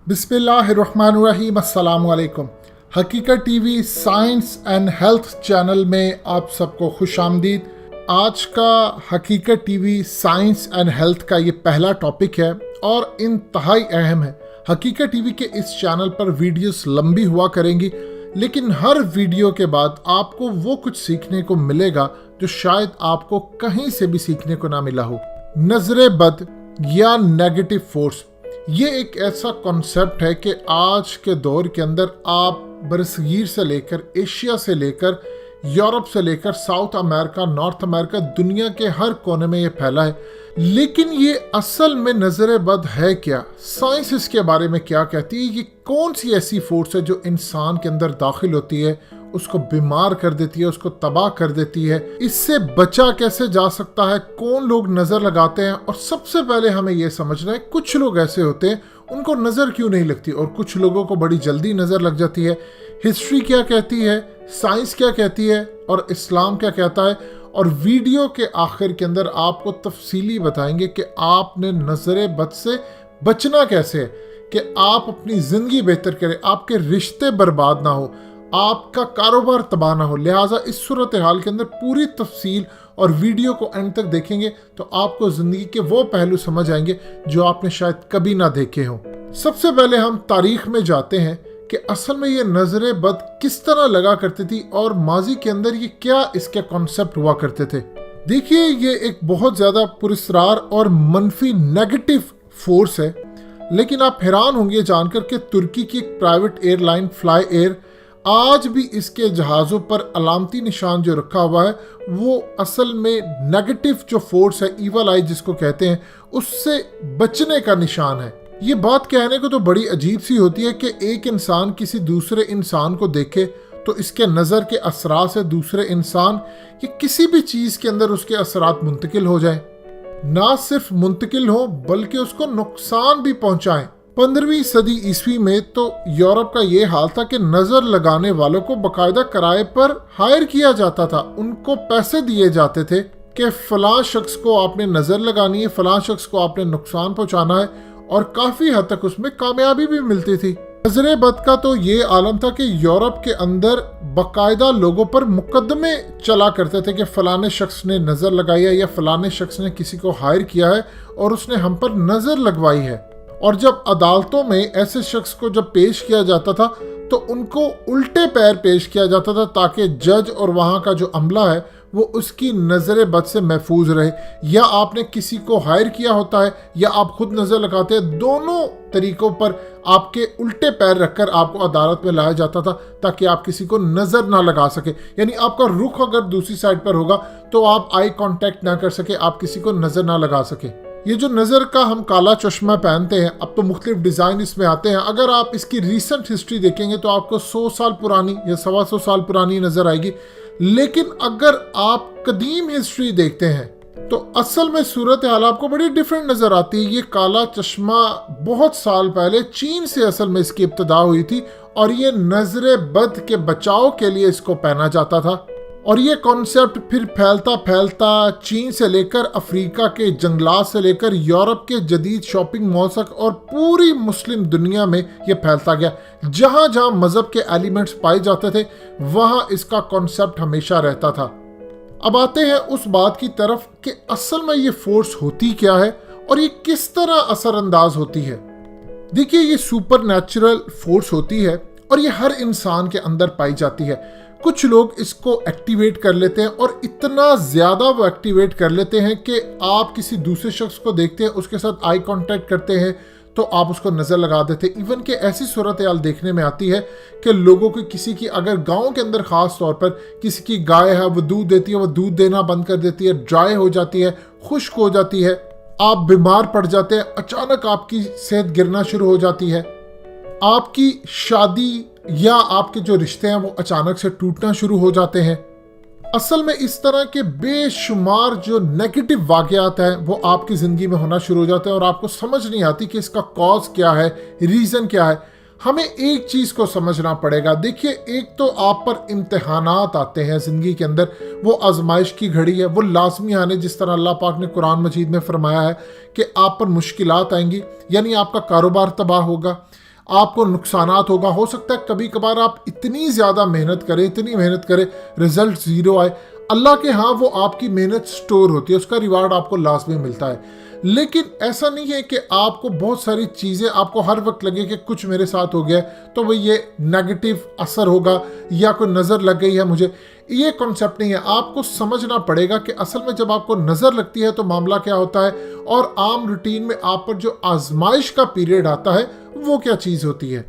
बिस्मिल्लाहिर्रहमानिर्रहीम, अस्सलाम वालेकुम। हकीकत TV science and health channel में आप सबको खुशामदीद। आज का हकीकत टीवी साइंस एंड हेल्थ का ये पहला टॉपिक है और इंतहाई अहम है। हकीकत टीवी के इस चैनल पर वीडियोस लंबी हुआ करेंगी, लेकिन हर वीडियो के बाद आपको वो कुछ सीखने को मिलेगा जो शायद आपको कहीं से भी सीखने को ना मिला हो। नजरे बद या नेगेटिव फोर्स, ये एक ऐसा कॉन्सेप्ट है कि आज के दौर के अंदर आप बरसगीर से लेकर एशिया से लेकर यूरोप से लेकर साउथ अमेरिका, नॉर्थ अमेरिका, दुनिया के हर कोने में ये फैला है। लेकिन ये असल में नजर बद है क्या? साइंस इसके बारे में क्या कहती है? ये कौन सी ऐसी फोर्स है जो इंसान के अंदर दाखिल होती है, उसको बीमार कर देती है, उसको तबाह कर देती है? इससे बचा कैसे जा सकता है? कौन लोग नजर लगाते हैं? और सबसे पहले हमें यह समझना है, कुछ लोग ऐसे होते हैं उनको नजर क्यों नहीं लगती और कुछ लोगों को बड़ी जल्दी नजर लग जाती है। हिस्ट्री क्या कहती है, साइंस क्या कहती है और इस्लाम क्या कहता है, और वीडियो के आखिर के अंदर आपको तफसीली बताएंगे कि आपने नजर बद से बचना कैसे है, कि आप अपनी जिंदगी बेहतर करें, आपके रिश्ते बर्बाद ना हो, आपका कारोबार तबाह ना हो। लिहाजा इस सूरत हाल के अंदर पूरी तफसील और वीडियो को एंड तक देखेंगे तो आपको जिंदगी के वो पहलू समझ आएंगे जो आपने शायद कभी ना देखे हों। सबसे पहले हम तारीख में जाते हैं कि असल में ये नजर बद किस तरह लगा करती थी और माजी के अंदर ये क्या इसके कॉन्सेप्ट हुआ करते थे। देखिए, ये एक बहुत ज्यादा पुरस्कार और मनफी नेगेटिव फोर्स है, लेकिन आप हैरान होंगे जानकर कि तुर्की की एक प्राइवेट एयरलाइन फ्लाई एयर, आज भी इसके जहाज़ों पर अलामती निशान जो रखा हुआ है वो असल में नेगेटिव जो फोर्स है, ईवल आई जिसको कहते हैं, उससे बचने का निशान है। ये बात कहने को तो बड़ी अजीब सी होती है कि एक इंसान किसी दूसरे इंसान को देखे तो इसके नज़र के असरात से दूसरे इंसान या किसी भी चीज़ के अंदर उसके असरात मुंतकिल हो जाए। ना सिर्फ मुंतकिल हो बल्कि उसको नुकसान भी पहुंचाएं। 15वीं सदी ईस्वी में तो यूरोप का ये हाल था कि नजर लगाने वालों को बकायदा किराए पर हायर किया जाता था। उनको पैसे दिए जाते थे कि फलां शख्स को आपने नजर लगानी है, फलां शख्स को आपने नुकसान पहुंचाना है, और काफी हद तक उसमें कामयाबी भी मिलती थी। नजर बद का तो ये आलम था कि यूरोप के अंदर बकायदा लोगों पर मुकदमे चला करते थे कि फलाने शख्स ने नजर लगाई है या फलाने शख्स ने किसी को हायर किया है और उसने हम पर नजर लगवाई है। और जब अदालतों में ऐसे शख्स को जब पेश किया जाता था तो उनको उल्टे पैर पेश किया जाता था ताकि जज और वहाँ का जो अमला है वो उसकी नज़र बद से महफूज रहे। या आपने किसी को हायर किया होता है या आप खुद नज़र लगाते हैं, दोनों तरीकों पर आपके उल्टे पैर रखकर आपको अदालत में लाया जाता था ताकि आप किसी को नज़र ना लगा सके। यानी आपका रुख अगर दूसरी साइड पर होगा तो आप आई कांटेक्ट ना कर सके, आप किसी को नज़र ना लगा सके। ये जो नज़र का हम काला चश्मा पहनते हैं, अब तो मुख्तलिफ डिज़ाइन इसमें आते हैं। अगर आप इसकी रीसेंट हिस्ट्री देखेंगे तो आपको 100 साल पुरानी या 125 साल पुरानी नज़र आएगी। लेकिन अगर आप कदीम हिस्ट्री देखते हैं तो असल में सूरत हाल आपको बड़ी डिफरेंट नज़र आती है। ये काला चश्मा बहुत साल पहले चीन से असल में इसकी इब्तदा हुई थी और ये नजर बद के बचाव के लिए इसको पहना जाता था। और ये कॉन्सेप्ट फिर फैलता फैलता चीन से लेकर अफ्रीका के जंगलात से लेकर यूरोप के जदीद शॉपिंग मॉल तक और पूरी मुस्लिम दुनिया में ये फैलता गया। जहाँ जहाँ मजहब के एलिमेंट्स पाए जाते थे वहाँ इसका कॉन्सेप्ट हमेशा रहता था। अब आते हैं उस बात की तरफ कि असल में ये फोर्स होती क्या है और ये किस तरह असरअंदाज होती है। देखिए, ये सुपर नेचुरल फोर्स होती है और ये हर इंसान के अंदर पाई जाती है। कुछ लोग इसको एक्टिवेट कर लेते हैं और इतना ज़्यादा वो एक्टिवेट कर लेते हैं कि आप किसी दूसरे शख्स को देखते हैं, उसके साथ आई कांटेक्ट करते हैं तो आप उसको नज़र लगा देते हैं। इवन कि ऐसी सूरत हाल देखने में आती है कि लोगों की किसी की अगर गांव के अंदर ख़ास तौर पर किसी की गाय है, वो दूध देती है, वो दूध देना बंद कर देती है, ड्राई हो जाती है, खुश्क हो जाती है, आप बीमार पड़ जाते हैं, अचानक आपकी सेहत गिरना शुरू हो जाती है, आपकी शादी या आपके जो रिश्ते हैं वो अचानक से टूटना शुरू हो जाते हैं। असल में इस तरह के बेशुमार जो नेगेटिव वाकयात हैं वो आपकी ज़िंदगी में होना शुरू हो जाते हैं और आपको समझ नहीं आती कि इसका कॉज क्या है, रीज़न क्या है। हमें एक चीज़ को समझना पड़ेगा। देखिए, एक तो आप पर इम्तिहानात आते हैं ज़िंदगी के अंदर, वो आजमाइश की घड़ी है, वो लाजमी आने, जिस तरह अल्लाह पाक ने कुरान मजीद में फरमाया है कि आप पर मुश्किलात आएंगी, यानी आपका कारोबार तबाह होगा, आपको नुकसानात होगा। हो सकता है कभी कभार आप इतनी ज़्यादा मेहनत करें, इतनी मेहनत करें, रिजल्ट ज़ीरो आए। अल्लाह के यहाँ वो आपकी मेहनत स्टोर होती है, उसका रिवार्ड आपको लास्ट में मिलता है। लेकिन ऐसा नहीं है कि आपको बहुत सारी चीज़ें, आपको हर वक्त लगे कि कुछ मेरे साथ हो गया तो वो ये नेगेटिव असर होगा या कोई नज़र लग गई है मुझे। ये कॉन्सेप्ट नहीं है। आपको समझना पड़ेगा कि असल में जब आपको नज़र लगती है तो मामला क्या होता है, और आम रूटीन में आप पर जो आजमाइश का पीरियड आता है वो क्या चीज़ होती है।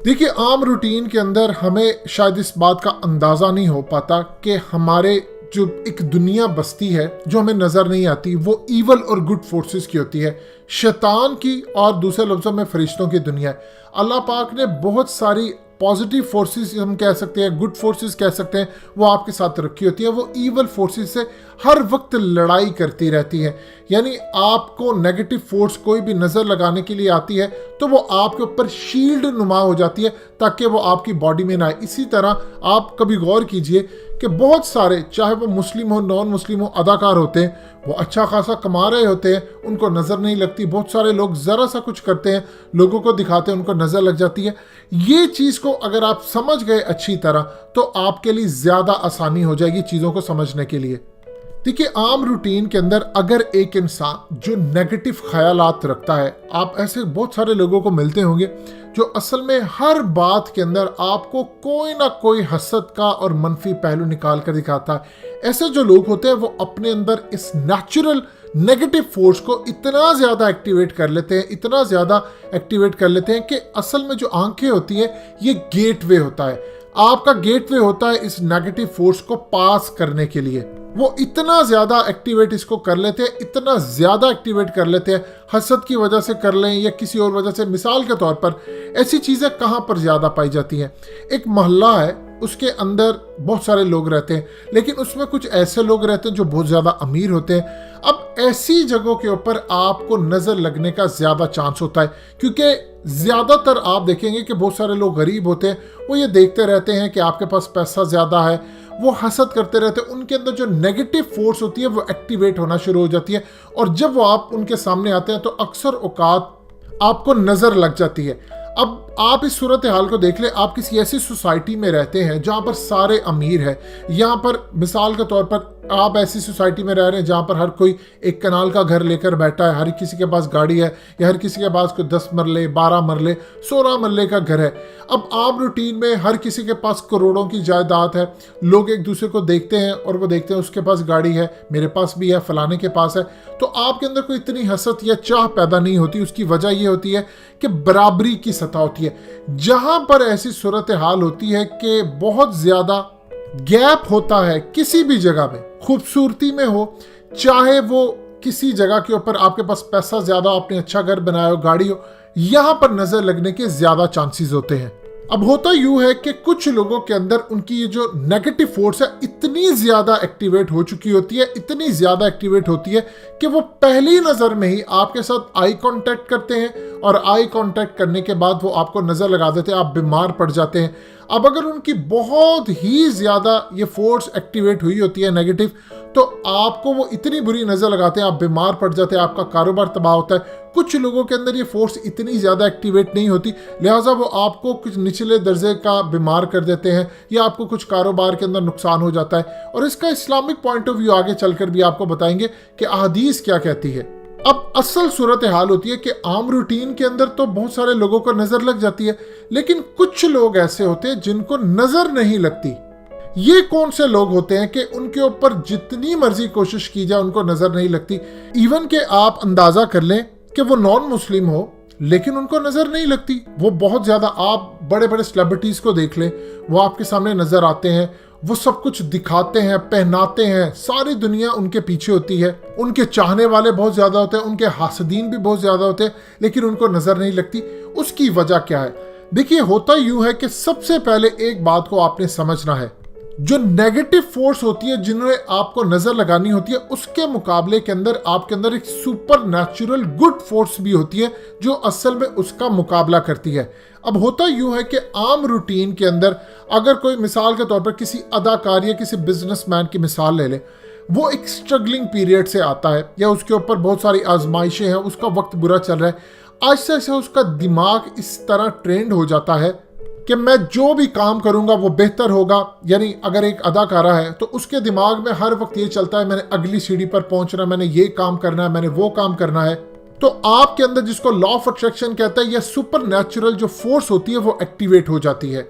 देखिए, आम रूटीन के अंदर हमें शायद इस बात का अंदाज़ा नहीं हो पाता कि हमारे जो एक दुनिया बसती है जो हमें नज़र नहीं आती, वो ईवल और गुड फोर्सेस की होती है, शैतान की और दूसरे लफ्ज़ों में फरिश्तों की दुनिया है। अल्लाह पाक ने बहुत सारी पॉजिटिव फोर्सेस हम कह सकते हैं, गुड फोर्सेस कह सकते हैं, वो आपके साथ रखी होती है। वो ईवल फोर्सेस से हर वक्त लड़ाई करती रहती है। यानी आपको नेगेटिव फोर्स कोई भी नज़र लगाने के लिए आती है तो वो आपके ऊपर शील्ड नुमा हो जाती है ताकि वो आपकी बॉडी में ना आए। इसी तरह आप कभी गौर कीजिए कि बहुत सारे, चाहे वो मुस्लिम हो, नॉन मुस्लिम हो, अदाकार होते हैं, वो अच्छा खासा कमा रहे होते हैं, उनको नज़र नहीं लगती। बहुत सारे लोग ज़रा सा कुछ करते हैं, लोगों को दिखाते हैं, उनको नज़र लग जाती है। ये चीज़ को अगर आप समझ गए अच्छी तरह तो आपके लिए ज़्यादा आसानी हो जाएगी चीज़ों को समझने के लिए। देखिए, आम रूटीन के अंदर अगर एक इंसान जो नेगेटिव ख्यालात रखता है, आप ऐसे बहुत सारे लोगों को मिलते होंगे जो असल में हर बात के अंदर आपको कोई ना कोई हसद का और मनफी पहलू निकाल कर दिखाता है। ऐसे जो लोग होते हैं वो अपने अंदर इस नेचुरल नेगेटिव फोर्स को इतना ज़्यादा एक्टिवेट कर लेते हैं, इतना ज़्यादा एक्टिवेट कर लेते हैं कि असल में जो आंखें होती हैं ये गेटवे होता है, आपका गेटवे होता है इस नेगेटिव फोर्स को पास करने के लिए। वो इतना ज़्यादा एक्टिवेट इसको कर लेते हैं, इतना ज़्यादा एक्टिवेट कर लेते हैं, हसद की वजह से कर लें या किसी और वजह से। मिसाल के तौर पर ऐसी चीज़ें कहाँ पर ज़्यादा पाई जाती हैं, एक मोहल्ला है, उसके अंदर बहुत सारे लोग रहते हैं, लेकिन उसमें कुछ ऐसे लोग रहते हैं जो बहुत ज़्यादा अमीर होते हैं। अब ऐसी जगहों के ऊपर आपको नज़र लगने का ज़्यादा चांस होता है, क्योंकि ज़्यादातर आप देखेंगे कि बहुत सारे लोग गरीब होते हैं, वो ये देखते रहते हैं कि आपके पास पैसा ज़्यादा है, वो हसद करते रहते हैं। उनके अंदर जो नेगेटिव फोर्स होती है वो एक्टिवेट होना शुरू हो जाती है, और जब वो आप उनके सामने आते हैं तो अक्सर औकात आपको नज़र लग जाती है। अब आप इस सूरत हाल को देख लें, आप किसी ऐसी सोसाइटी में रहते हैं जहाँ पर सारे अमीर हैं, यहाँ पर मिसाल के तौर पर आप ऐसी सोसाइटी में रह रहे हैं जहाँ पर हर कोई एक कनाल का घर लेकर बैठा है, हर किसी के पास गाड़ी है, या हर किसी के पास कोई 10 मरले, 12 मरले, 16 मरले का घर है। अब आम रूटीन में हर किसी के पास करोड़ों की जायदाद है, लोग एक दूसरे को देखते हैं और वो देखते हैं उसके पास गाड़ी है, मेरे पास भी है, फलाने के पास है, तो आपके अंदर कोई इतनी हसद या चाह पैदा नहीं होती। उसकी वजह ये होती है कि बराबरी की सतह होती है। जहां पर ऐसी सूरत हाल होती है कि बहुत ज्यादा गैप होता है किसी भी जगह में, खूबसूरती में हो, चाहे वो किसी जगह के ऊपर आपके पास पैसा ज्यादा, आपने अच्छा घर बनाया हो, गाड़ी हो, यहां पर नजर लगने के ज्यादा चांसेस होते हैं। अब होता यूं है कि कुछ लोगों के अंदर उनकी ये जो नेगेटिव फोर्स है इतनी ज्यादा एक्टिवेट हो चुकी होती है, इतनी ज्यादा एक्टिवेट होती है कि वो पहली नजर में ही आपके साथ आई कांटेक्ट करते हैं, और आई कांटेक्ट करने के बाद वो आपको नजर लगा देते हैं, आप बीमार पड़ जाते हैं। अब अगर उनकी बहुत ही ज्यादा ये फोर्स एक्टिवेट हुई होती है नेगेटिव, तो आपको वो इतनी बुरी नजर लगाते हैं, आप बीमार पड़ जाते हैं, आपका कारोबार तबाह होता है। कुछ लोगों के अंदर ये फोर्स इतनी ज़्यादा एक्टिवेट नहीं होती, लिहाजा वो आपको कुछ निचले दर्जे का बीमार कर देते हैं, या आपको कुछ कारोबार के अंदर नुकसान हो जाता है। और इसका इस्लामिक पॉइंट ऑफ व्यू आगे चलकर भी आपको बताएंगे कि अहादीस क्या कहती है। अब असल सूरत हाल होती है कि आम रूटीन के अंदर तो बहुत सारे लोगों को नज़र लग जाती है, लेकिन कुछ लोग ऐसे होते हैं जिनको नज़र नहीं लगती। ये कौन से लोग होते हैं कि उनके ऊपर जितनी मर्जी कोशिश की जाए उनको नज़र नहीं लगती। इवन के आप अंदाज़ा कर लें कि वो नॉन मुस्लिम हो लेकिन उनको नज़र नहीं लगती। वो बहुत ज़्यादा, आप बड़े बड़े सेलिब्रिटीज़ को देख लें, वो आपके सामने नज़र आते हैं, वो सब कुछ दिखाते हैं, पहनाते हैं, सारी दुनिया उनके पीछे होती है, उनके चाहने वाले बहुत ज़्यादा होते हैं, उनके हासदीन भी बहुत ज़्यादा होते हैं, लेकिन उनको नज़र नहीं लगती। उसकी वजह क्या है? देखिए, होता यूँ है कि सबसे पहले एक बात को आपने समझना है, जो नेगेटिव फोर्स होती है जिन्हें आपको नजर लगानी होती है, उसके मुकाबले के अंदर आपके अंदर एक सुपर नेचुरल गुड फोर्स भी होती है जो असल में उसका मुकाबला करती है। अब होता यूं है कि आम रूटीन के अंदर अगर कोई मिसाल के तौर पर किसी अदाकार या किसी बिजनेसमैन की मिसाल ले ले, वो एक स्ट्रगलिंग पीरियड से आता है या उसके ऊपर बहुत सारी आजमाइशें हैं, उसका वक्त बुरा चल रहा है। आहिस्ता आहिस्ता उसका दिमाग इस तरह ट्रेंड हो जाता है कि मैं जो भी काम करूंगा वो बेहतर होगा। यानी अगर एक अदाकारा है तो उसके दिमाग में हर वक्त ये चलता है मैंने अगली सीढ़ी पर पहुंचना है, मैंने ये काम करना है, मैंने वो काम करना है। तो आपके अंदर जिसको लॉ ऑफ अट्रैक्शन कहता है या सुपर नेचुरल जो फोर्स होती है वो एक्टिवेट हो जाती है।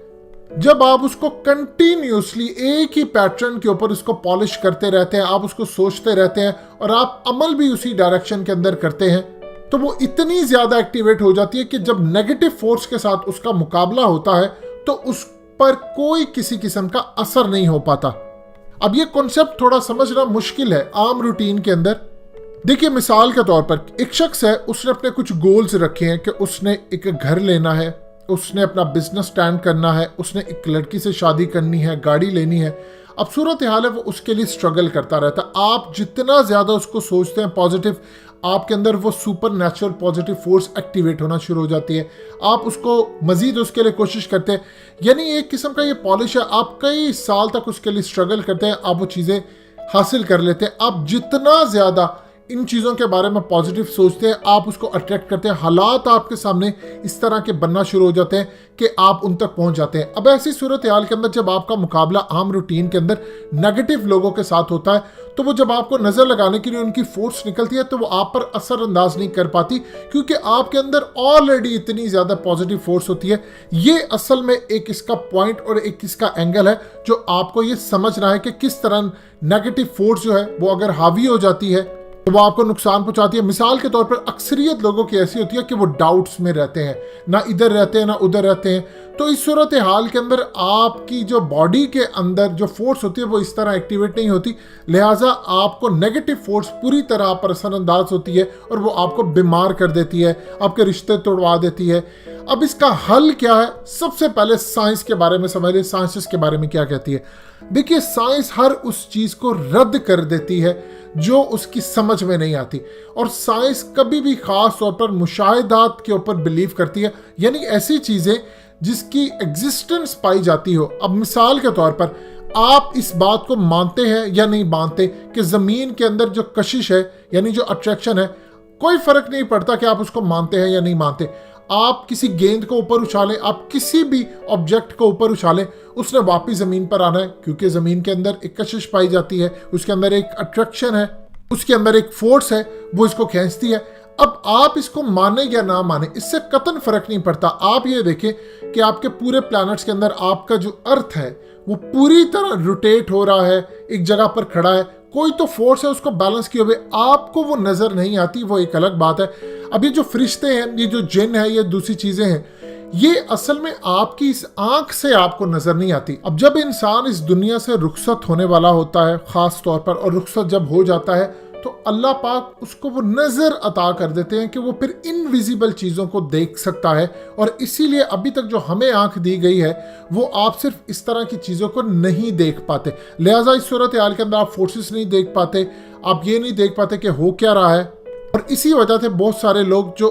जब आप उसको कंटिन्यूसली एक ही पैटर्न के ऊपर उसको पॉलिश करते रहते हैं, आप उसको सोचते रहते हैं और आप अमल भी उसी डायरेक्शन के अंदर करते हैं, तो वो इतनी ज्यादा एक्टिवेट हो जाती है कि जब नेगेटिव फोर्स के साथ उसका मुकाबला होता है तो उस पर कोई किसी किस्म का असर नहीं हो पाता। अब ये कॉन्सेप्ट थोड़ा समझना मुश्किल है आम रूटीन के अंदर। देखिए मिसाल के तौर पर एक शख्स है, उसने अपने कुछ गोल्स रखे हैं कि उसने एक घर लेना है, उसने अपना बिजनेस स्टैंड करना है, उसने एक लड़की से शादी करनी है, गाड़ी लेनी है। अब सूरत हाल है वो उसके लिए स्ट्रगल करता रहता है। आप जितना ज्यादा उसको सोचते हैं पॉजिटिव, आपके अंदर वो super natural positive force activate होना शुरू हो जाती है। आप उसको मजीद उसके लिए कोशिश करते हैं, यानी एक किस्म का ये पॉलिश है। आप कई साल तक उसके लिए स्ट्रगल करते हैं, आप वो चीज़ें हासिल कर लेते हैं। आप जितना ज़्यादा इन चीज़ों के बारे में पॉजिटिव सोचते हैं, आप उसको अट्रैक्ट करते हैं। हालात आपके सामने इस तरह के बनना शुरू हो जाते हैं कि आप उन तक पहुंच जाते हैं। अब ऐसी सूरत हाल के अंदर जब आपका मुकाबला आम रूटीन के अंदर नेगेटिव लोगों के साथ होता है, तो वो जब आपको नजर लगाने के लिए उनकी फोर्स निकलती है तो वो आप पर असर अंदाज नहीं कर पाती, क्योंकि आपके अंदर ऑलरेडी इतनी ज्यादा पॉजिटिव फोर्स होती है। ये असल में एक इसका पॉइंट और एक इसका एंगल है जो आपको ये समझना है कि किस तरह नेगेटिव फोर्स जो है वो अगर हावी हो जाती है तो वो आपको नुकसान पहुंचाती है। मिसाल के तौर पर अक्सरियत लोगों की ऐसी होती है कि वो डाउट्स में रहते हैं, ना इधर रहते हैं ना उधर रहते हैं। तो इस सूरत हाल के अंदर आपकी जो बॉडी के अंदर जो फोर्स होती है वो इस तरह एक्टिवेट नहीं होती, लिहाजा आपको नेगेटिव फोर्स पूरी तरह आप पर असरअंदाज होती है और वो आपको बीमार कर देती है, आपके रिश्ते तोड़वा देती है। अब इसका हल क्या है? सबसे पहले साइंस के बारे में समझ लें, साइंस के बारे में क्या कहती है। देखिए साइंस हर उस चीज को रद्द कर देती है जो उसकी समझ में नहीं आती, और साइंस कभी भी खास तौर पर मुशाहिदात के ऊपर बिलीव करती है, यानी ऐसी चीजें जिसकी एग्जिस्टेंस पाई जाती हो। अब मिसाल के तौर पर आप इस बात को मानते हैं या नहीं मानते कि जमीन के अंदर जो कशिश है यानी जो अट्रैक्शन है, कोई फर्क नहीं पड़ता कि आप उसको मानते हैं या नहीं मानते। आप किसी गेंद को ऊपर उछालें, आप किसी भी ऑब्जेक्ट को ऊपर उछालें, उसने वापस जमीन पर आना है, क्योंकि जमीन के अंदर एक कशिश पाई जाती है, उसके अंदर एक अट्रैक्शन है, उसके अंदर एक फोर्स है, वो इसको खींचती है। अब आप इसको माने या ना माने, इससे कतन फर्क नहीं पड़ता। आप ये देखें कि आपके पूरे प्लैनेट्स के अंदर आपका जो अर्थ है वो पूरी तरह रोटेट हो रहा है, एक जगह पर खड़ा है, कोई तो फोर्स है उसको बैलेंस किए हुए, आपको वो नजर नहीं आती, वो एक अलग बात है। अब ये जो फरिश्ते हैं, ये जो जिन है, ये दूसरी चीजें हैं, ये असल में आपकी इस आंख से आपको नजर नहीं आती। अब जब इंसान इस दुनिया से रुखसत होने वाला होता है खास तौर पर, और रुखसत जब हो जाता है तो अल्लाह पाक उसको वो नजर अता कर देते हैं कि वो फिर इनविजिबल चीजों को देख सकता है। और इसीलिए अभी तक जो हमें आंख दी गई है वो आप सिर्फ इस तरह की चीजों को नहीं देख पाते, लिहाजा इस सूरत हाल के अंदर आप फोर्सेस नहीं देख पाते, आप ये नहीं देख पाते कि हो क्या रहा है। और इसी वजह से बहुत सारे लोग जो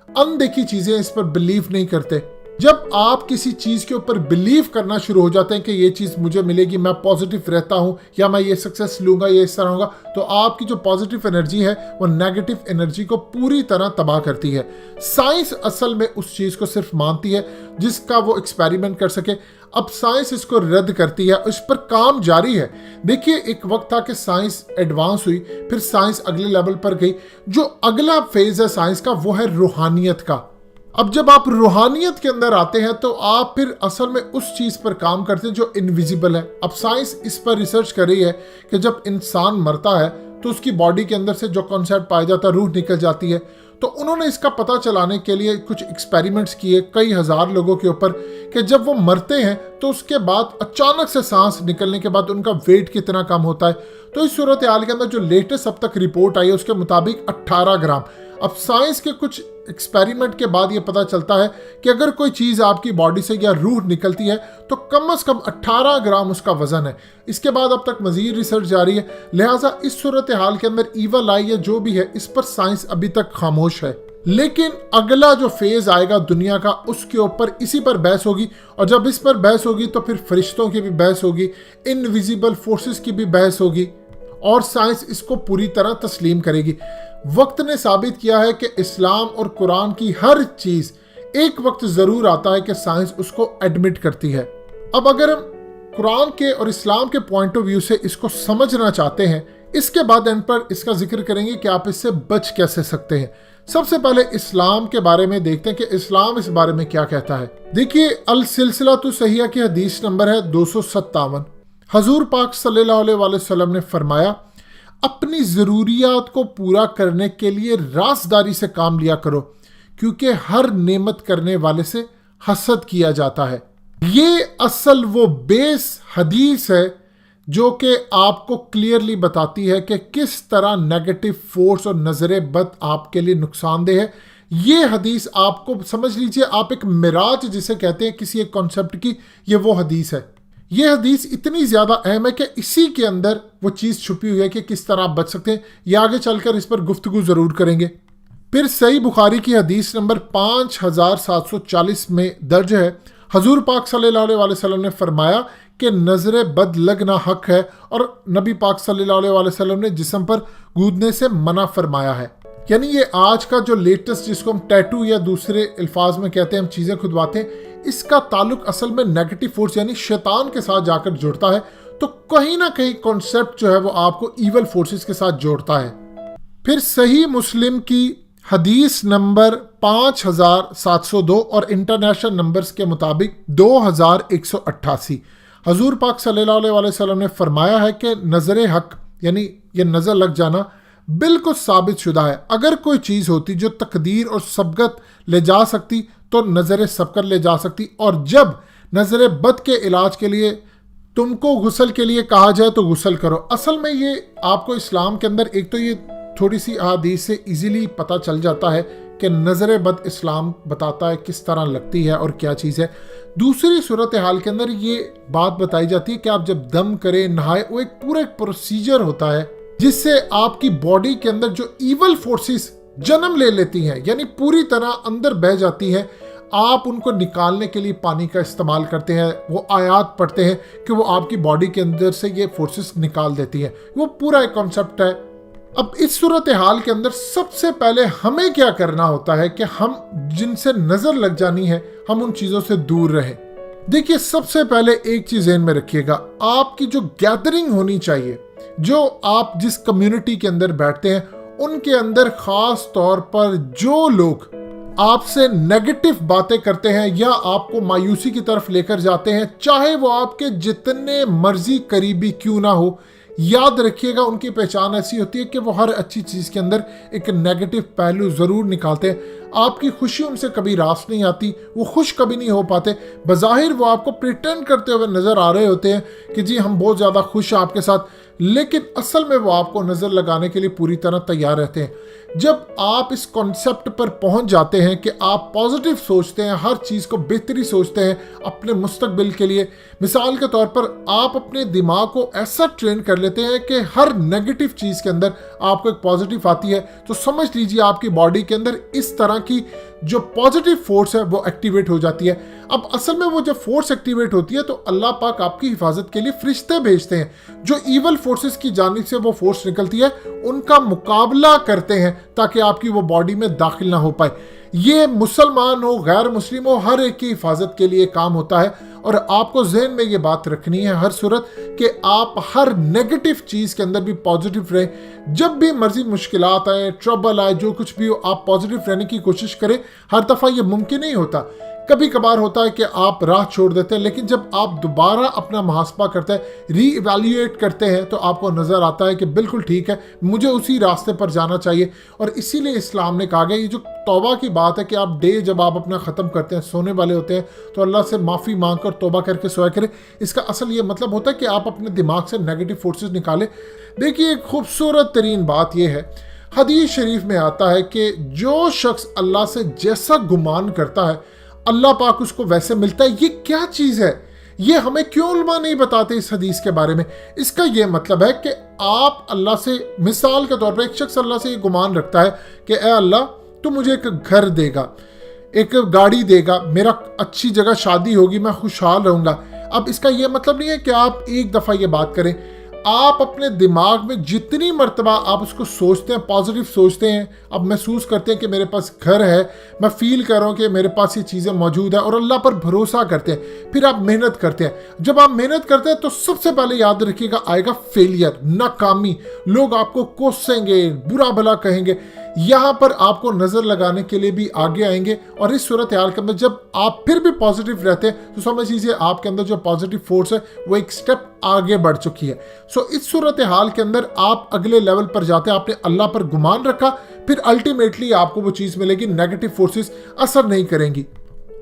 अनदेखी चीजें इस पर बिलीव नहीं करते। जब आप किसी चीज के ऊपर बिलीव करना शुरू हो जाते हैं कि ये चीज मुझे मिलेगी, मैं पॉजिटिव रहता हूं, या मैं ये सक्सेस लूंगा, ये इस तरह होगा, तो आपकी जो पॉजिटिव एनर्जी है वो नेगेटिव एनर्जी को पूरी तरह तबाह करती है। साइंस असल में उस चीज को सिर्फ मानती है जिसका वो एक्सपेरिमेंट कर सके। अब साइंस इसको रद्द करती है, इस पर काम जारी है। देखिए एक वक्त था कि साइंस एडवांस हुई, फिर साइंस अगले लेवल पर गई। जो अगला फेज है साइंस का वो है रूहानियत का। अब जब आप रूहानियत के अंदर आते हैं तो आप फिर असल में उस चीज पर काम करते हैं जो इनविजिबल है। अब साइंस इस पर रिसर्च कर रही है कि जब इंसान मरता है तो उसकी बॉडी के अंदर से जो कॉन्सेप्ट पाया जाता है, रूह निकल जाती है। तो उन्होंने इसका पता चलाने के लिए कुछ एक्सपेरिमेंट्स किए कई हजार लोगों के ऊपर कि जब वो मरते हैं तो उसके बाद अचानक से सांस निकलने के बाद उनका वेट कितना कम होता है। तो इस सूरत हाल के अंदर जो लेटेस्ट अब तक रिपोर्ट आई है उसके मुताबिक 18 ग्राम। अब साइंस के कुछ एक्सपेरिमेंट के बाद ये पता चलता है कि अगर कोई चीज आपकी बॉडी से या रूह निकलती है तो कम से कम 18 ग्राम उसका वजन है। इसके बाद अब तक मजीद रिसर्च जारी है, लिहाजा इस सूरत हाल के अंदर ईवल आई या जो भी है इस पर साइंस अभी तक खामोश है। लेकिन अगला जो फेज आएगा दुनिया का उसके ऊपर इसी पर बहस होगी, और जब इस पर बहस होगी तो फिर फरिश्तों की भी बहस होगी, इनविजिबल फोर्सेस की भी बहस होगी, और साइंस इसको पूरी तरह तस्लीम करेगी। वक्त ने साबित किया है कि इस्लाम और कुरान की हर चीज एक वक्त जरूर आता है कि साइंस उसको एडमिट करती है। अब अगर हम कुरान के और इस्लाम के पॉइंट ऑफ व्यू से इसको समझना चाहते हैं, इसके बाद एंड पर इसका जिक्र करेंगे कि आप इससे बच कैसे सकते हैं। सबसे पहले इस्लाम के बारे में देखते हैं कि इस्लाम इस बारे में क्या कहता है। देखिए, अल सिलसिला तो सहिया की हदीस नंबर है 257। हजूर पाक सल्लल्लाहु अलैहि वसल्लम ने फरमाया, अपनी ज़रूरियात को पूरा करने के लिए रासदारी से काम लिया करो, क्योंकि हर नेमत करने वाले से हसद किया जाता है। ये असल वो बेस हदीस है जो कि आपको क्लियरली बताती है कि किस तरह नेगेटिव फोर्स और नजर बद आपके लिए नुकसानदेह है। ये हदीस आपको समझ लीजिए, आप एक मिराज जिसे कहते हैं किसी एक कॉन्सेप्ट की, ये वो हदीस है। ये हदीस इतनी ज्यादा अहम है कि इसी के अंदर वो चीज छुपी हुई है कि किस तरह आप बच सकते हैं। ये आगे चलकर इस पर गुफ्तगू जरूर करेंगे। फिर सही बुखारी की हदीस नंबर 5740 में दर्ज है, हजूर पाक सल्लल्लाहु अलैहि वसल्लम ने फरमाया कि नजर बद लगना हक है और नबी पाक सल्लल्लाहु अलैहि वसल्लम ने जिस्म पर गूदने से मना फरमाया है। यानी ये आज का जो लेटेस्ट जिसको हम टैटू या दूसरे अल्फाज में कहते हैं, हम चीजें खुदवाते हैं, इसका ताल्लुक असल में नेगेटिव फोर्स यानी शैतान के साथ जाकर जुड़ता है। तो कहीं ना कहीं कॉन्सेप्ट जो है वो आपको ईवल फोर्सेस के साथ जोड़ता है। फिर सही मुस्लिम की हदीस नंबर 5702 और इंटरनेशनल नंबर्स के मुताबिक 2188 हजूर पाक सल्लल्लाहु अलैहि वसल्लम ने फरमाया है कि नजर हक यानी ये नजर लग जाना बिल्कुल साबित शुदा है। अगर कोई चीज होती जो तकदीर और सबकत ले जा सकती तो नजर सबकत ले जा सकती। और जब नजर बद के इलाज के लिए तुमको गुस्ल के लिए कहा जाए तो गुस्ल करो। असल में ये आपको इस्लाम के अंदर एक तो ये थोड़ी सी हदीस से इजीली पता चल जाता है कि नजर बद इस्लाम बताता है किस तरह लगती है और क्या चीज़ है। दूसरी सूरत हाल के अंदर ये बात बताई जाती है कि आप जब दम करें, नहाए, वो एक पूरा प्रोसीजर होता है जिससे आपकी बॉडी के अंदर जो ईवल फोर्सेस जन्म ले लेती हैं, यानी पूरी तरह अंदर बह जाती है। आप उनको निकालने के लिए पानी का इस्तेमाल करते हैं, वो आयात पढ़ते हैं कि वो आपकी बॉडी के अंदर से ये फोर्सेस निकाल देती हैं। वो पूरा एक कॉन्सेप्ट है। अब इस सूरत हाल के अंदर सबसे पहले हमें क्या करना होता है कि हम जिनसे नजर लग जानी है हम उन चीजों से दूर रहें। देखिए, सबसे पहले एक चीज ध्यान में रखिएगा, आपकी जो गैदरिंग होनी चाहिए, जो आप जिस कम्युनिटी के अंदर बैठते हैं, उनके अंदर खास तौर पर जो लोग आपसे नेगेटिव बातें करते हैं या आपको मायूसी की तरफ लेकर जाते हैं, चाहे वो आपके जितने मर्जी करीबी क्यों ना हो, याद रखिएगा उनकी पहचान ऐसी होती है कि वो हर अच्छी चीज के अंदर एक नेगेटिव पहलू जरूर निकालते हैं। आपकी खुशी उनसे कभी रास नहीं आती, वो खुश कभी नहीं हो पाते। बज़ाहिर वो आपको प्रिटेंड करते हुए नजर आ रहे होते हैं कि जी हम बहुत ज्यादा खुश हैं आपके साथ, लेकिन असल में वो आपको नजर लगाने के लिए पूरी तरह तैयार रहते हैं। जब आप इस कॉन्सेप्ट पर पहुंच जाते हैं कि आप पॉजिटिव सोचते हैं, हर चीज को बेहतरी सोचते हैं अपने मुस्तकबिल के लिए, मिसाल के तौर पर आप अपने दिमाग को ऐसा ट्रेन कर लेते हैं कि हर नेगेटिव चीज के अंदर आपको एक पॉजिटिव आती है, तो समझ लीजिए आपकी बॉडी के अंदर इस तरह की जो पॉजिटिव फोर्स है वो एक्टिवेट हो जाती है। अब असल में वो जब फोर्स एक्टिवेट होती है तो अल्लाह पाक आपकी हिफाजत के लिए फरिश्ते भेजते हैं जो ईवल फोर्सेस की जानिब से वो फोर्स निकलती है उनका मुकाबला करते हैं ताकि आपकी वो बॉडी में दाखिल ना हो पाए। ये मुसलमान हो, गैर मुस्लिम हो, हर एक की हिफाजत के लिए काम होता है। और आपको ज़हन में ये बात रखनी है हर सूरत कि आप हर नेगेटिव चीज़ के अंदर भी पॉजिटिव रहें। जब भी मर्जी मुश्किलात आए, ट्रबल आए, जो कुछ भी हो, आप पॉजिटिव रहने की कोशिश करें। हर दफ़ा ये मुमकिन नहीं होता, कभी कभार होता है कि आप राह छोड़ देते हैं, लेकिन जब आप दोबारा अपना मुहासबा करते हैं, री इवैल्यूएट करते हैं, तो आपको नज़र आता है कि बिल्कुल ठीक है, मुझे उसी रास्ते पर जाना चाहिए। और इसीलिए इस्लाम ने कहा गया, ये जो तौबा की बात है कि आप डे जब आप अपना ख़त्म करते हैं, सोने वाले होते हैं, तो अल्लाह से माफ़ी मांग कर तौबा करके सोया करें। इसका असल ये मतलब होता है कि आप अपने दिमाग से नेगेटिव फोर्सेस निकालें। देखिए, एक खूबसूरत तरीन बात यह है, हदीस शरीफ में आता है कि जो शख्स अल्लाह से जैसा गुमान करता है अल्लाह पाक उसको वैसे मिलता है। ये क्या चीज़ है? ये हमें क्यों उलमा नहीं बताते इस हदीस के बारे में? इसका ये मतलब है कि आप अल्लाह से, मिसाल के तौर पर एक शख्स अल्लाह से ये गुमान रखता है कि ए अल्लाह तू मुझे एक घर देगा, एक गाड़ी देगा, मेरा अच्छी जगह शादी होगी, मैं खुशहाल रहूँगा। अब इसका ये मतलब नहीं है कि आप एक दफ़ा ये बात करें। आप अपने दिमाग में जितनी मर्तबा आप उसको सोचते हैं, पॉजिटिव सोचते हैं, अब महसूस करते हैं कि मेरे पास घर है, मैं फील कर रहा हूँ कि मेरे पास ये चीज़ें मौजूद है, और अल्लाह पर भरोसा करते हैं, फिर आप मेहनत करते हैं। जब आप मेहनत करते हैं तो सबसे पहले याद रखिएगा आएगा फेलियर, नाकामी। लोग आपको कोसेंगे, बुरा भला कहेंगे। यहाँ पर आपको नज़र लगाने के लिए भी आगे आएंगे, और इस सूरत हाल के अंदर जब आप फिर भी पॉजिटिव रहते हैं तो समझ लीजिए आपके अंदर जो पॉजिटिव फोर्स है वो एक स्टेप आगे बढ़ चुकी है। सो इस सूरत हाल के अंदर आप अगले लेवल पर जाते हैं। आपने अल्लाह पर गुमान रखा, फिर अल्टीमेटली आपको वो चीज़ मिलेगी, नेगेटिव फोर्सेस असर नहीं करेंगी।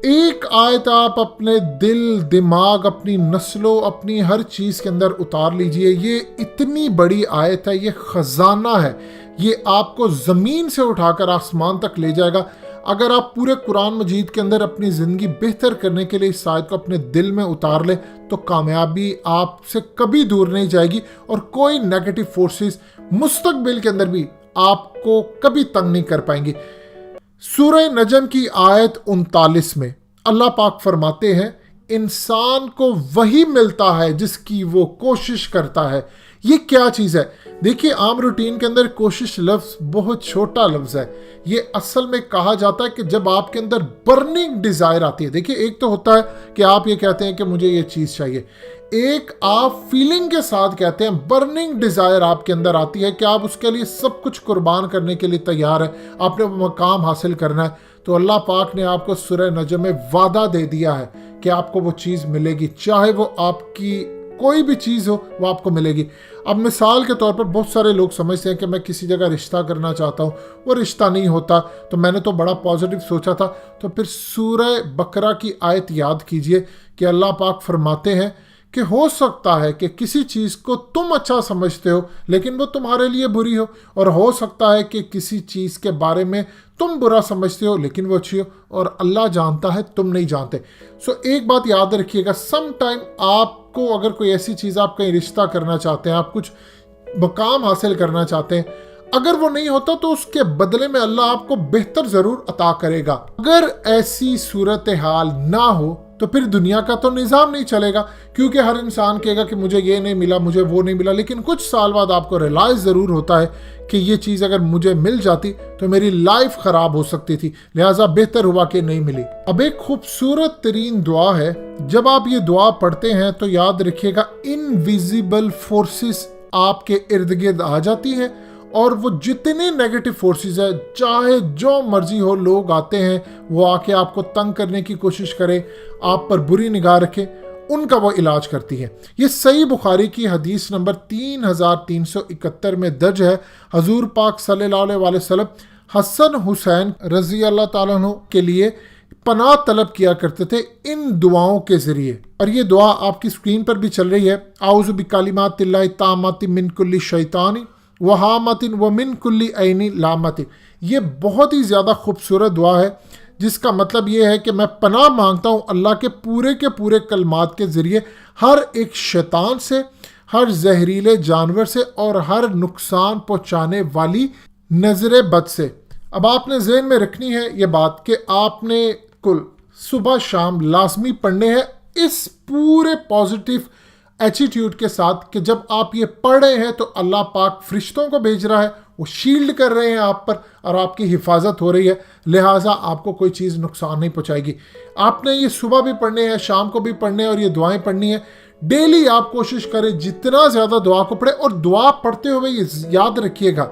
एक आयत आप अपने दिल, दिमाग, अपनी नस्लों, अपनी हर चीज़ के अंदर उतार लीजिए। ये इतनी बड़ी आयत है, ये खजाना है, ये आपको ज़मीन से उठाकर आसमान तक ले जाएगा। अगर आप पूरे कुरान मजीद के अंदर अपनी ज़िंदगी बेहतर करने के लिए इस आयत को अपने दिल में उतार ले तो कामयाबी आपसे कभी दूर नहीं जाएगी, और कोई नेगेटिव फोर्सेस मुस्तकबिल के अंदर भी आपको कभी तंग नहीं कर पाएंगी। सूरह नजम की आयत 39 में अल्लाह पाक फरमाते हैं, इंसान को वही मिलता है जिसकी वो कोशिश करता है। ये क्या चीज़ है? देखिए, आम रूटीन के अंदर कोशिश लफ्ज़ बहुत छोटा लफ्ज़ है। ये असल में कहा जाता है कि जब आपके अंदर बर्निंग डिज़ायर आती है। देखिए, एक तो होता है कि आप ये कहते हैं कि मुझे ये चीज़ चाहिए, एक आप फीलिंग के साथ कहते हैं, बर्निंग डिज़ायर आपके अंदर आती है कि आप उसके लिए सब कुछ कुर्बान करने के लिए तैयार है, आपने वो मकाम हासिल करना है। तो अल्लाह पाक ने आपको सूरह नजम में वादा दे दिया है कि आपको वो चीज़ मिलेगी, चाहे वो आपकी कोई भी चीज़ हो, वो आपको मिलेगी। अब मिसाल के तौर पर बहुत सारे लोग समझते हैं कि मैं किसी जगह रिश्ता करना चाहता हूँ, वो रिश्ता नहीं होता, तो मैंने तो बड़ा पॉजिटिव सोचा था। तो फिर सूरह बकरा की आयत याद कीजिए कि अल्लाह पाक फरमाते हैं कि हो सकता है कि किसी चीज़ को तुम अच्छा समझते हो लेकिन वो तुम्हारे लिए बुरी हो, और हो सकता है कि किसी चीज़ के बारे में तुम बुरा समझते हो लेकिन वो अच्छी हो, और अल्लाह जानता है, तुम नहीं जानते। सो एक बात याद रखिएगा, सम टाइम आपको अगर कोई ऐसी चीज़, आप कहीं रिश्ता करना चाहते हैं, आप कुछ मकाम हासिल करना चाहते हैं, अगर वो नहीं होता तो उसके बदले में अल्लाह आपको बेहतर ज़रूर अता करेगा। अगर ऐसी सूरत हाल ना हो तो फिर दुनिया का तो निज़ाम नहीं चलेगा, क्योंकि हर इंसान कहेगा कि मुझे ये नहीं मिला, मुझे वो नहीं मिला, लेकिन कुछ साल बाद आपको रियलाइज़ ज़रूर होता है कि ये चीज़ अगर मुझे मिल जाती तो मेरी लाइफ ख़राब हो सकती थी, लिहाजा बेहतर हुआ कि नहीं मिली। अब एक खूबसूरत तरीन दुआ है, जब आप ये दुआ पढ़ते हैं तो याद रखिएगा इनविजिबल फोर्सेस आपके इर्द गिर्द आ जाती हैं, और वो जितने नेगेटिव फोर्सेस है, चाहे जो मर्जी हो, लोग आते हैं, वो आके आपको तंग करने की कोशिश करें, आप पर बुरी निगाह रखें, उनका वो इलाज करती है। ये सही बुखारी की हदीस नंबर 3371 में दर्ज है। हजूर पाक सल्लल्लाहु अलैहि वसल्लम हसन हुसैन रजी अल्लाह ताला अन्हु के लिए पनाह तलब किया करते थे इन दुआओं के जरिए, और ये दुआ आपकी स्क्रीन पर भी चल रही है। आउज़ु बिकलिमातिल्लाहि ताम्माति मिन कुल्ली शैतानी वहामतिन व मिन कुल्ली ऐनी लामतिन। ये बहुत ही ज़्यादा खूबसूरत दुआ है, जिसका मतलब ये है कि मैं पनाह मांगता हूँ अल्लाह के पूरे कलमात के ज़रिए हर एक शैतान से, हर जहरीले जानवर से, और हर नुकसान पहुँचाने वाली नज़र बद से। अब आपने ज़हन में रखनी है ये बात कि आपने कुल सुबह शाम लाजमी पढ़ने हैं इस पूरे पॉजिटिव एटीट्यूड के साथ कि जब आप ये पढ़ रहे हैं तो अल्लाह पाक फरिश्तों को भेज रहा है, वो शील्ड कर रहे हैं आप पर, और आपकी हिफाजत हो रही है, लिहाजा आपको कोई चीज़ नुकसान नहीं पहुंचाएगी। आपने ये सुबह भी पढ़ने हैं, शाम को भी पढ़ने हैं, और ये दुआएं पढ़नी है। डेली आप कोशिश करें जितना ज़्यादा दुआ को पढ़े, और दुआ पढ़ते हुए ये याद रखिएगा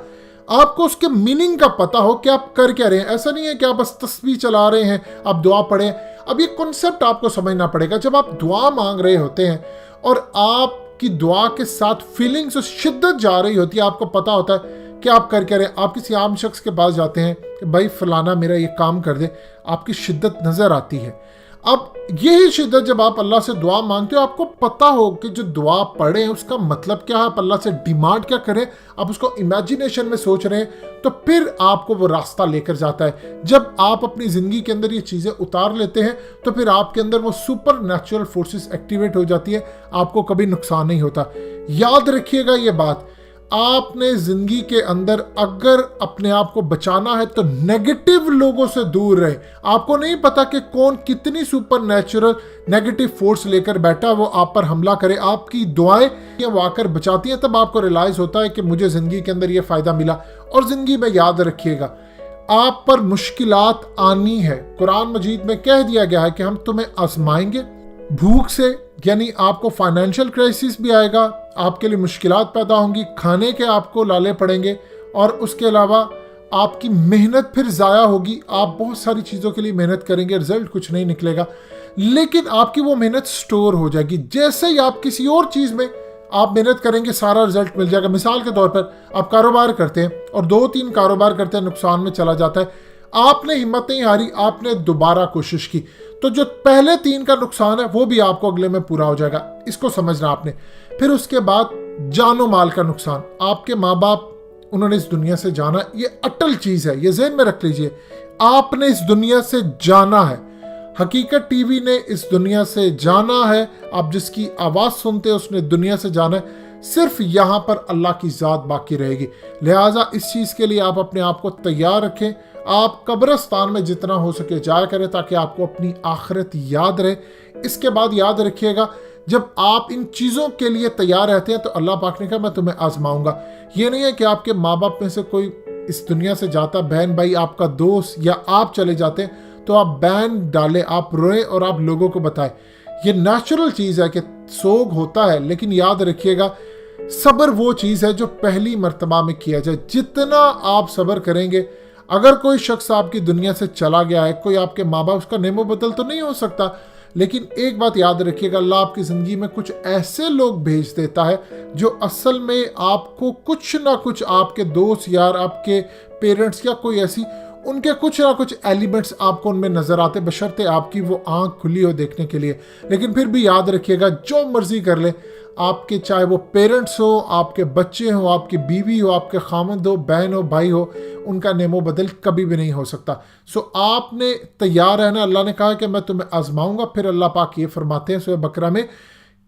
आपको उसके मीनिंग का पता हो कि आप कर क्या रहे हैं। ऐसा नहीं है कि आप बस तस्बीह चला रहे हैं, आप दुआ पढ़ें। अब ये कॉन्सेप्ट आपको समझना पड़ेगा। जब आप दुआ मांग रहे होते हैं और आपकी दुआ के साथ फीलिंग्स और शिद्दत जा रही होती है, आपको पता होता है कि आप कर क्या रहे हैं। आप किसी आम शख्स के पास जाते हैं कि भाई फलाना मेरा ये काम कर दे, आपकी शिद्दत नज़र आती है। अब यही शिद्दत जब आप अल्लाह से दुआ मांगते हो, आपको पता हो कि जो दुआ पढ़े हैं उसका मतलब क्या है, आप अल्लाह से डिमांड क्या करें, आप उसको इमेजिनेशन में सोच रहे हैं, तो फिर आपको वो रास्ता लेकर जाता है। जब आप अपनी ज़िंदगी के अंदर ये चीज़ें उतार लेते हैं तो फिर आपके अंदर वो सुपर नेचुरल फोर्सेस एक्टिवेट हो जाती है, आपको कभी नुकसान नहीं होता। याद रखिएगा ये बात, आपने जिंदगी के अंदर अगर अपने आप को बचाना है तो नेगेटिव लोगों से दूर रहे। आपको नहीं पता कि कौन कितनी सुपर नेचुरल नेगेटिव फोर्स लेकर बैठा वो आप पर हमला करे। आपकी दुआएं वो आकर बचाती हैं, तब आपको रियलाइज होता है कि मुझे जिंदगी के अंदर ये फायदा मिला। और जिंदगी में याद रखिएगा, आप पर मुश्किलात आनी है। कुरान मजीद में कह दिया गया है कि हम तुम्हें आजमाएंगे भूख से, यानी आपको फाइनेंशियल क्राइसिस भी आएगा, आपके लिए मुश्किलात पैदा होंगी, खाने के आपको लाले पड़ेंगे, और उसके अलावा आपकी मेहनत फिर ज़ाया होगी। आप बहुत सारी चीज़ों के लिए मेहनत करेंगे, रिजल्ट कुछ नहीं निकलेगा, लेकिन आपकी वो मेहनत स्टोर हो जाएगी। जैसे ही आप किसी और चीज़ में आप मेहनत करेंगे सारा रिजल्ट मिल जाएगा। मिसाल के तौर पर आप कारोबार करते हैं और 2-3 कारोबार करते हैं, नुकसान में चला जाता है, आपने हिम्मत नहीं हारी, आपने दोबारा कोशिश की, तो जो पहले 3 का नुकसान है वो भी आपको अगले में पूरा हो जाएगा। इसको समझना आपने। फिर उसके बाद जानो माल का नुकसान, आपके माँ बाप उन्होंने इस दुनिया से जाना, ये अटल चीज़ है, ये ज़हन में रख लीजिए। आपने इस दुनिया से जाना है, हकीकत टीवी ने इस दुनिया से जाना है। आप जिसकी आवाज़ सुनते हैं उसने दुनिया से जाना है। सिर्फ यहाँ पर अल्लाह की ज़ात बाकी रहेगी। लिहाजा इस चीज़ के लिए आप अपने आप को तैयार रखें। आप कब्रिस्तान में जितना हो सके जाया करें ताकि आपको अपनी आखिरत याद रहे। इसके बाद याद रखिएगा, जब आप इन चीज़ों के लिए तैयार रहते हैं तो अल्लाह पाक ने कहा मैं तुम्हें आजमाऊंगा। ये नहीं है कि आपके माँ बाप में से कोई इस दुनिया से जाता, बहन भाई, आपका दोस्त या आप चले जाते हैं तो आप बैन डालें, आप रोएं और आप लोगों को बताएं। ये नेचुरल चीज़ है कि सोग होता है, लेकिन याद रखिएगा सब्र वो चीज़ है जो पहली मर्तबा में किया जाए। जितना आप सब्र करेंगे, अगर कोई शख्स आपकी दुनिया से चला गया है, कोई आपके माँ बाप, उसका नेमो बदल तो नहीं हो सकता, लेकिन एक बात याद रखिएगा, अल्लाह आपकी ज़िंदगी में कुछ ऐसे लोग भेज देता है जो असल में आपको कुछ ना कुछ, आपके दोस्त यार, आपके पेरेंट्स या कोई ऐसी, उनके कुछ ना कुछ एलिमेंट्स आपको उनमें नजर आते, बशर्ते आपकी वो आंख खुली हो देखने के लिए। लेकिन फिर भी याद रखिएगा, जो मर्जी कर ले, आपके चाहे वो पेरेंट्स हो, आपके बच्चे हो, आपकी बीवी हो, आपके खामद हो, बहन हो, भाई हो, उनका नेमो बदल कभी भी नहीं हो सकता। सो आपने तैयार रहना। अल्लाह ने कहा कि मैं तुम्हें आजमाऊंगा। फिर अल्लाह पाक ये फरमाते हैं सूरह बकरा में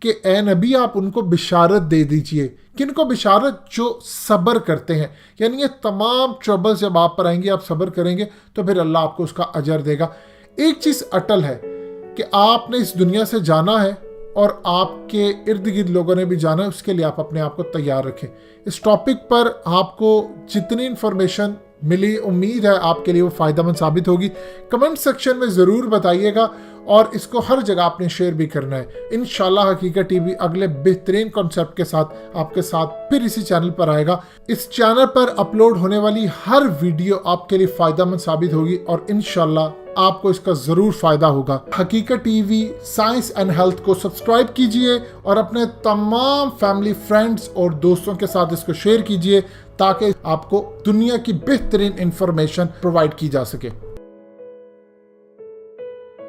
कि ए नबी आप उनको बिशारत दे दीजिए। किनको बिशारत? जो सब्र करते हैं। यानी ये तमाम ट्रबल्स जब आप पर आएंगे, आप सब्र करेंगे तो फिर अल्लाह आपको उसका अजर देगा। एक चीज़ अटल है कि आपने इस दुनिया से जाना है और आपके इर्द गिर्द लोगों ने भी जाना है, उसके लिए आप अपने आप को तैयार रखें। इस टॉपिक पर आपको जितनी इंफॉर्मेशन मिली, उम्मीद है आपके लिए वो फ़ायदेमंद साबित होगी। कमेंट सेक्शन में ज़रूर बताइएगा और इसको हर जगह आपने शेयर भी करना है। इंशाल्लाह हकीकत टीवी अगले बेहतरीन कॉन्सेप्ट के साथ आपके साथ फिर इसी चैनल पर आएगा। इस चैनल पर अपलोड होने वाली हर वीडियो आपके लिए फ़ायदेमंद साबित होगी और इंशाल्लाह आपको इसका ज़रूर फ़ायदा होगा। हकीकत टीवी साइंस एंड हेल्थ को सब्सक्राइब कीजिए और अपने तमाम फैमिली, फ्रेंड्स और दोस्तों के साथ इसको शेयर कीजिए ताकि आपको दुनिया की बेहतरीन इंफॉर्मेशन प्रोवाइड की जा सके।